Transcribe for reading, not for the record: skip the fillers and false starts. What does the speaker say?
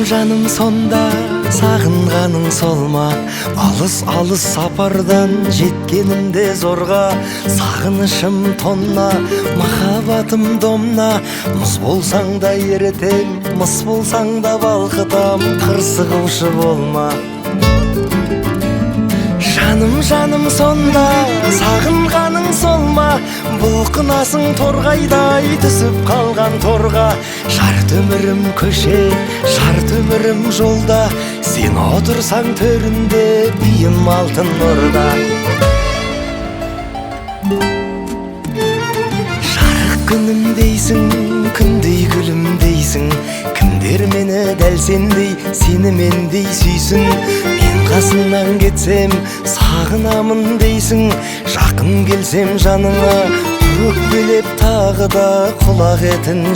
жаным сонда сағынғаның сол ма? Алыс сапардан жеткенімде зорға, сағынышым тонна, махаббатым домна. Мұз болсаң да ерітем, мыс болсаң да балқытам, қырсығушы болма. Жаным сонда сағынғаның сол ма? Бұлқынасың торғайдай түсіп қалған торға. Жарт өмірім көше, жарт өмірім жолда, сен отырсаң төрінде биім алтын орда. Жарық күнім дейсің, күндей гүлім дейсің, кімдер мені дәл сендей сенімендей сүйсін. Мен қасыңнан кетсем сағынамын дейсің, жақын келсем жаныңа өкпелеп тағы да құлақ етін